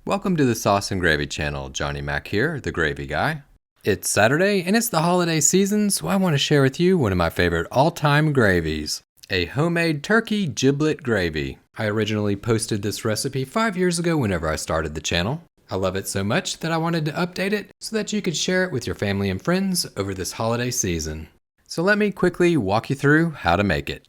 Welcome to the Sauce and Gravy channel. Johnny Mac here, the gravy guy. It's Saturday and it's the holiday season, so I want to share with you one of my favorite all-time gravies. A homemade turkey giblet gravy. I originally posted this recipe 5 years ago whenever I started the channel. I love it so much that I wanted to update it so that you could share it with your family and friends over this holiday season. So let me quickly walk you through how to make it.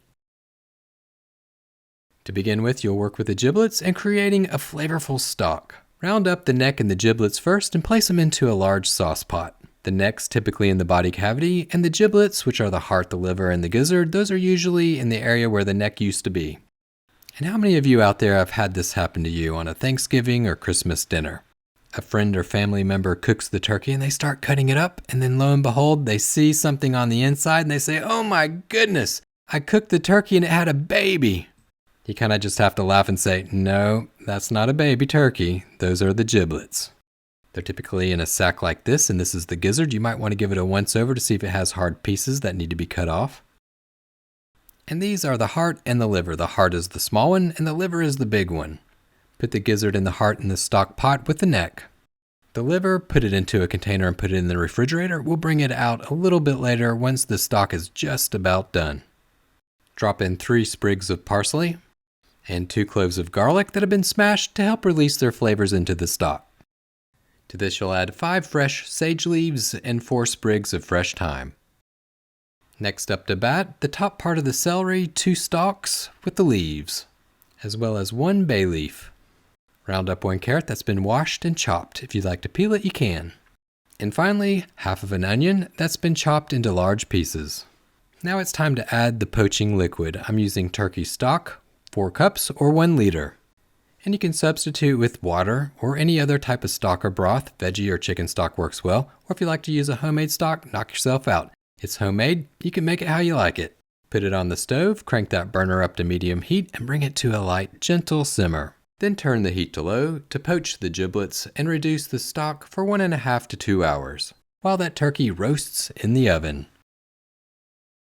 To begin with, you'll work with the giblets and creating a flavorful stock. Round up the neck and the giblets first and place them into a large sauce pot. The neck's typically in the body cavity, and the giblets, which are the heart, the liver, and the gizzard, those are usually in the area where the neck used to be. And how many of you out there have had this happen to you on a Thanksgiving or Christmas dinner? A friend or family member cooks the turkey and they start cutting it up, and then lo and behold, they see something on the inside and they say, "Oh my goodness, I cooked the turkey and it had a baby." You kind of just have to laugh and say, no, that's not a baby turkey. Those are the giblets. They're typically in a sack like this, and this is the gizzard. You might want to give it a once over to see if it has hard pieces that need to be cut off. And these are the heart and the liver. The heart is the small one, and the liver is the big one. Put the gizzard and the heart in the stock pot with the neck. The liver, put it into a container and put it in the refrigerator. We'll bring it out a little bit later once the stock is just about done. Drop in 3 sprigs of parsley and 2 cloves of garlic that have been smashed to help release their flavors into the stock. To this you'll add 5 fresh sage leaves and 4 sprigs of fresh thyme. Next up to bat, the top part of the celery, 2 stalks with the leaves, as well as 1 bay leaf. Round up 1 carrot that's been washed and chopped. If you'd like to peel it, you can. And finally, half of an onion that's been chopped into large pieces. Now it's time to add the poaching liquid. I'm using turkey stock, 4 cups or 1 liter. And you can substitute with water or any other type of stock or broth. Veggie or chicken stock works well. Or if you like to use a homemade stock, knock yourself out. It's homemade. You can make it how you like it. Put it on the stove, crank that burner up to medium heat, and bring it to a light, gentle simmer. Then turn the heat to low to poach the giblets and reduce the stock for 1.5 to 2 hours, while that turkey roasts in the oven.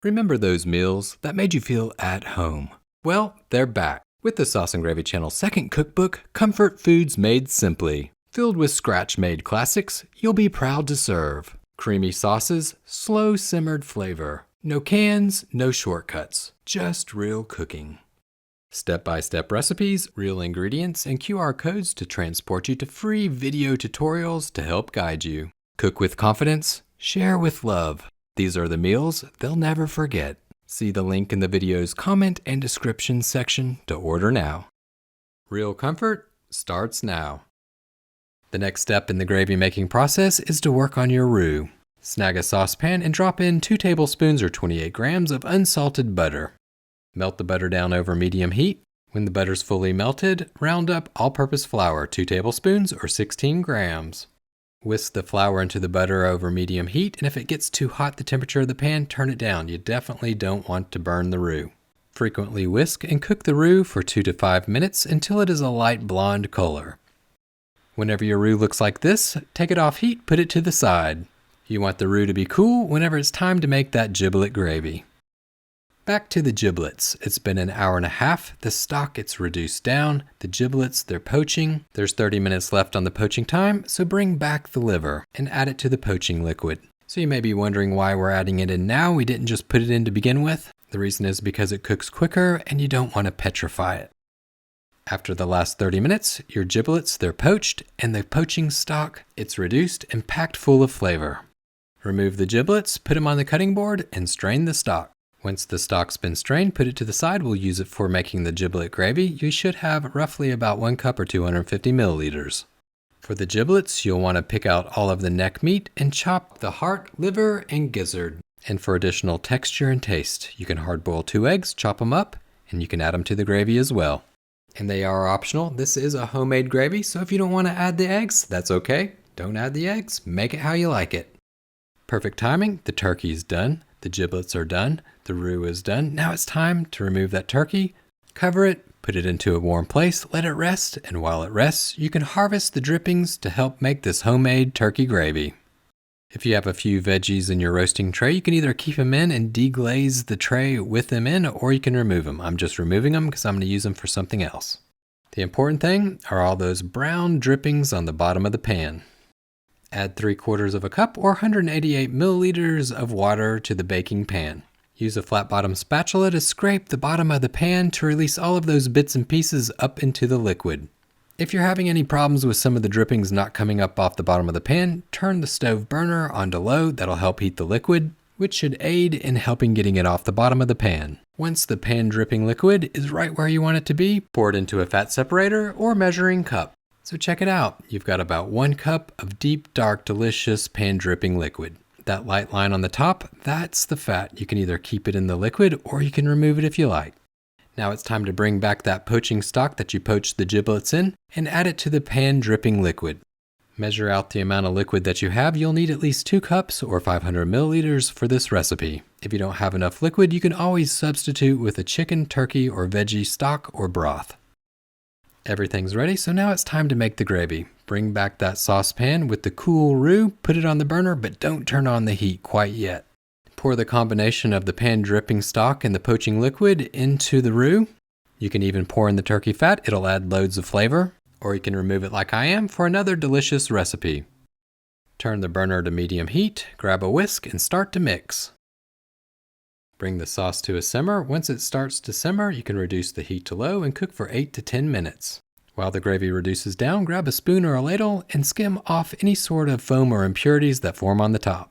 Remember those meals that made you feel at home? Well, they're back with the Sauce and Gravy channel's second cookbook, Comfort Foods Made Simply. Filled with scratch-made classics you'll be proud to serve. Creamy sauces, slow simmered flavor. No cans, no shortcuts, just real cooking. Step-by-step recipes, real ingredients, and QR codes to transport you to free video tutorials to help guide you. Cook with confidence, share with love. These are the meals they'll never forget. See the link in the video's comment and description section to order now. Real comfort starts now. The next step in the gravy making process is to work on your roux. Snag a saucepan and drop in 2 tablespoons or 28 grams of unsalted butter. Melt the butter down over medium heat. When the butter's fully melted, round up all-purpose flour, 2 tablespoons or 16 grams. Whisk the flour into the butter over medium heat, and if it gets too hot the temperature of the pan, turn it down. You definitely don't want to burn the roux. Frequently whisk and cook the roux for 2 to 5 minutes until it is a light blonde color. Whenever your roux looks like this, take it off heat, put it to the side. You want the roux to be cool whenever it's time to make that giblet gravy. Back to the giblets. It's been an hour and a half. The stock gets reduced down. The giblets, they're poaching. There's 30 minutes left on the poaching time, so bring back the liver and add it to the poaching liquid. So you may be wondering why we're adding it in now. We didn't just put it in to begin with. The reason is because it cooks quicker and you don't want to petrify it. After the last 30 minutes, your giblets, they're poached, and the poaching stock, it's reduced and packed full of flavor. Remove the giblets, put them on the cutting board, and strain the stock. Once the stock's been strained, put it to the side. We'll use it for making the giblet gravy. You should have roughly about 1 cup or 250 milliliters. For the giblets, you'll want to pick out all of the neck meat and chop the heart, liver, and gizzard. And for additional texture and taste, you can hard boil 2 eggs, chop them up, and you can add them to the gravy as well. And they are optional. This is a homemade gravy, so if you don't want to add the eggs, that's okay. Don't add the eggs. Make it how you like it. Perfect timing. The turkey is done. The giblets are done. The roux is done. Now it's time to remove that turkey, cover it, put it into a warm place, let it rest, and while it rests, you can harvest the drippings to help make this homemade turkey gravy. If you have a few veggies in your roasting tray, you can either keep them in and deglaze the tray with them in, or you can remove them. I'm just removing them because I'm going to use them for something else. The important thing are all those brown drippings on the bottom of the pan. Add 3/4 cup or 188 milliliters of water to the baking pan. Use a flat bottom spatula to scrape the bottom of the pan to release all of those bits and pieces up into the liquid. If you're having any problems with some of the drippings not coming up off the bottom of the pan, turn the stove burner onto low. That'll help heat the liquid, which should aid in helping getting it off the bottom of the pan. Once the pan dripping liquid is right where you want it to be, pour it into a fat separator or measuring cup. So check it out. You've got about 1 cup of deep, dark, delicious pan dripping liquid. That light line on the top, that's the fat. You can either keep it in the liquid or you can remove it if you like. Now it's time to bring back that poaching stock that you poached the giblets in and add it to the pan dripping liquid. Measure out the amount of liquid that you have. You'll need at least 2 cups or 500 milliliters for this recipe. If you don't have enough liquid, you can always substitute with a chicken, turkey, or veggie stock or broth. Everything's ready, so now it's time to make the gravy. Bring back that saucepan with the cool roux, put it on the burner, but don't turn on the heat quite yet. Pour the combination of the pan dripping stock and the poaching liquid into the roux. You can even pour in the turkey fat, it'll add loads of flavor. Or you can remove it like I am for another delicious recipe. Turn the burner to medium heat, grab a whisk, and start to mix. Bring the sauce to a simmer. Once it starts to simmer, you can reduce the heat to low and cook for 8 to 10 minutes. While the gravy reduces down, grab a spoon or a ladle and skim off any sort of foam or impurities that form on the top.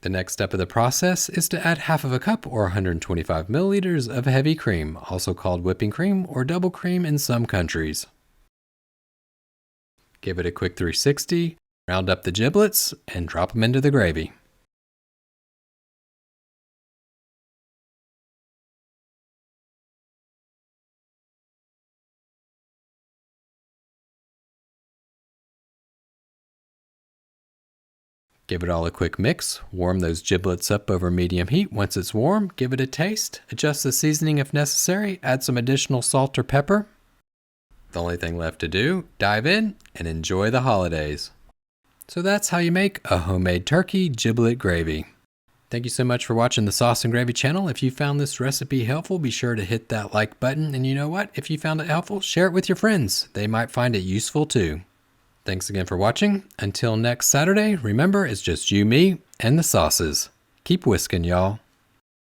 The next step of the process is to add 1/2 cup or 125 milliliters of heavy cream, also called whipping cream or double cream in some countries. Give it a quick 360, round up the giblets, and drop them into the gravy. Give it all a quick mix, warm those giblets up over medium heat. Once it's warm, give it a taste, adjust the seasoning if necessary, add some additional salt or pepper. The only thing left to do, dive in and enjoy the holidays. So that's how you make a homemade turkey giblet gravy. Thank you so much for watching the Sauce and Gravy channel. If you found this recipe helpful, be sure to hit that like button. And you know what? If you found it helpful, share it with your friends. They might find it useful too. Thanks again for watching. Until next Saturday, remember, it's just you, me, and the sauces. Keep whisking, y'all.